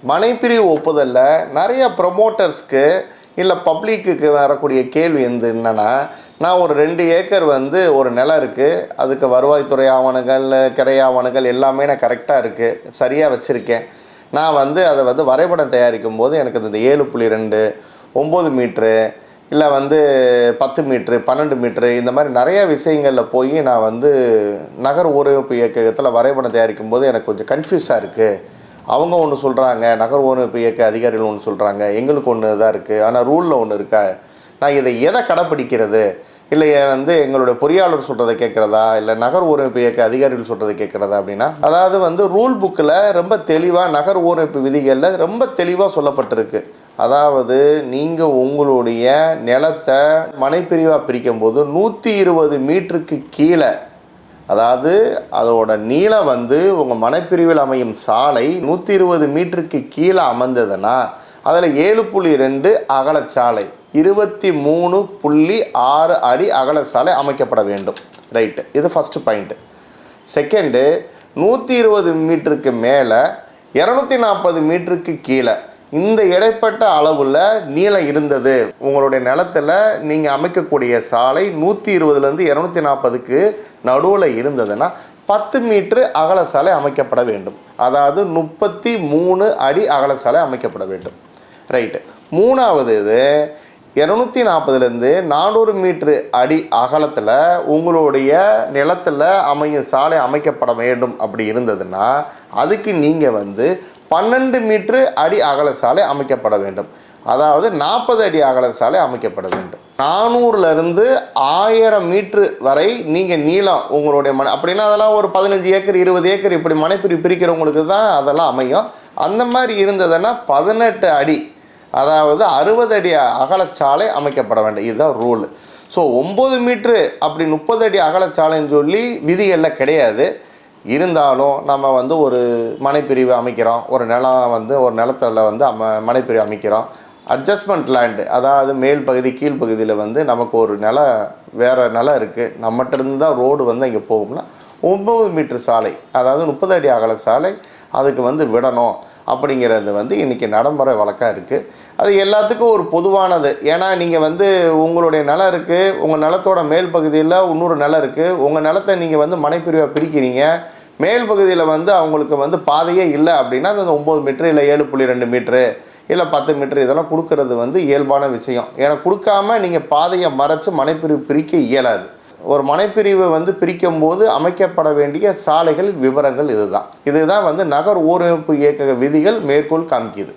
மனைப்பிரிவு ஒப்புதலில் நிறைய ப்ரொமோட்டர்ஸ்க்கு இல்லை பப்ளிக்கு வரக்கூடிய கேள்வி என்னென்னா, நான் ஒரு 2 ஏக்கர் ஒரு நிலம் இருக்குது, அதுக்கு வருவாய்த்துறை ஆவணங்கள், கிரை ஆவணங்கள் எல்லாமே நான் கரெக்டாக இருக்குது, சரியாக வச்சுருக்கேன். நான் அதை வரைபடம் தயாரிக்கும் போது எனக்கு இந்த 7.2 9 மீட்ரு இல்லை 10 மீட்ரு 12 மீட்ரு இந்த மாதிரி நிறையா விஷயங்களில் போய் நான் நகர் ஊரமைப்பு இயக்ககத்தில் வரைபடம் தயாரிக்கும் போது எனக்கு கொஞ்சம் கன்ஃபியூஸாக இருக்குது. அவங்க ஒன்று சொல்கிறாங்க, நகர் ஊரமைப்பு இயக்க அதிகாரிகள் ஒன்று சொல்கிறாங்க, எங்களுக்கு ஒன்று தான் இருக்குது, ஆனால் ரூலில் ஒன்று இருக்கா, நான் இதை எதை கடைப்பிடிக்கிறது, இல்லை எங்களுடைய பொறியாளர் சொல்கிறத கேட்குறதா, இல்லை நகர் ஊரமைப்பு இயக்க அதிகாரிகள் சொல்கிறத கேட்குறதா அப்படின்னா, அதாவது ரூல் புக்கில் ரொம்ப தெளிவாக நகர் ஊரமைப்பு விதிகளில் ரொம்ப தெளிவாக சொல்லப்பட்டிருக்கு. அதாவது நீங்கள் உங்களுடைய நிலத்தை மனைப்பிரிவாக பிரிக்கும் போது 120 மீட்டருக்கு கீழே, அதாவது அதோட நீளம் உங்கள் மனைப்பிரிவில் அமையும் சாலை 120 மீட்டருக்கு கீழே அமைந்ததுன்னா அதில் 7.2 அகலச்சாலை 23.6 அடி அகலச்சாலை அமைக்கப்பட வேண்டும். ரைட்டு, இது ஃபஸ்ட்டு பாயிண்ட்டு. செகண்டு, 120 மீட்டருக்கு மேலே 240 மீட்டருக்கு கீழே இந்த இடைப்பட்ட அளவில் நீளம் இருந்தது, உங்களுடைய நிலத்தில் நீங்கள் அமைக்கக்கூடிய சாலை 120லேருந்து 240க்கு நடுவில் இருந்ததுன்னா 10 மீட்ரு அகல சாலை அமைக்கப்பட வேண்டும். அதாவது 33 அடி அகல சாலை அமைக்கப்பட வேண்டும். ரைட்டு. மூணாவது, இது 240லேருந்து 400 மீட்ரு அடி அகலத்தில் உங்களுடைய நிலத்தில் அமையும் சாலை அமைக்கப்பட வேண்டும். அப்படி இருந்ததுன்னா அதுக்கு நீங்கள் 12 மீட்ரு அடி அகல சாலை அமைக்கப்பட வேண்டும். அதாவது 40 அடி அகல சாலை அமைக்கப்பட வேண்டும். 400லேருந்து 1000 மீட்ரு வரை நீங்கள் நீளம் உங்களுடைய அப்படின்னா அதெல்லாம் ஒரு 15 ஏக்கர் 20 ஏக்கர் இப்படி மனைப்பிரிவு பிரிக்கிறவங்களுக்கு தான் அதெல்லாம் அமையும். அந்த மாதிரி இருந்ததுன்னா 18 அடி, அதாவது 60 அடி அகலச்சாலை அமைக்கப்பட வேண்டும். இதுதான் ரூல். ஸோ 9 மீட்ரு அப்படி 30 அடி அகலச்சாலைன்னு சொல்லி விதிகளில் கிடையாது. இருந்தாலும் நம்ம ஒரு மனைப்பிரிவு அமைக்கிறோம், ஒரு நிலம் ஒரு நிலத்தில் மனைப்பிரிவு அமைக்கிறோம். அட்ஜஸ்ட்மெண்ட் லேண்டு, அதாவது மேல் பகுதி கீழ்ப்பகுதியில் நமக்கு ஒரு வேறு நிலம் இருக்குது, நம்மகிட்ட இருந்து தான் ரோடு இங்கே போகும்னா 9 மீட்ரு சாலை, அதாவது 30 அடி அகல சாலை அதுக்கு விடணும் அப்படிங்கிறது இன்றைக்கி நடைமுறை வழக்காக இருக்குது. அது எல்லாத்துக்கும் ஒரு பொதுவானது. ஏன்னா நீங்கள் உங்களுடைய நிலம் இருக்குது, உங்கள் நிலத்தோட மேல் பகுதியில் இன்னொரு நிலம் இருக்குது, உங்கள் நிலத்தை நீங்கள் மனைப்பிரிவாக பிரிக்கிறீங்க, மேல் பகுதியில் அவங்களுக்கு பாதையே இல்லை அப்படின்னா அந்த 9 மீட்ரு இல்லை 7.2 மீட்ரு இல்லை 10 மீட்ரு இதெல்லாம் கொடுக்கறது இயல்பான விஷயம். ஏன்னா கொடுக்காம நீங்கள் பாதையை மறைச்சு மனைப்பிரிவு பிரிக்க இயலாது. ஒரு மனைப்பிரிவை பிரிக்கும் போது அமைக்கப்பட வேண்டிய சாலைகள் விவரங்கள் இதுதான் நகர் ஊரமைப்பு இயக்க விதிகள் மேற்கோள் காமிக்குது.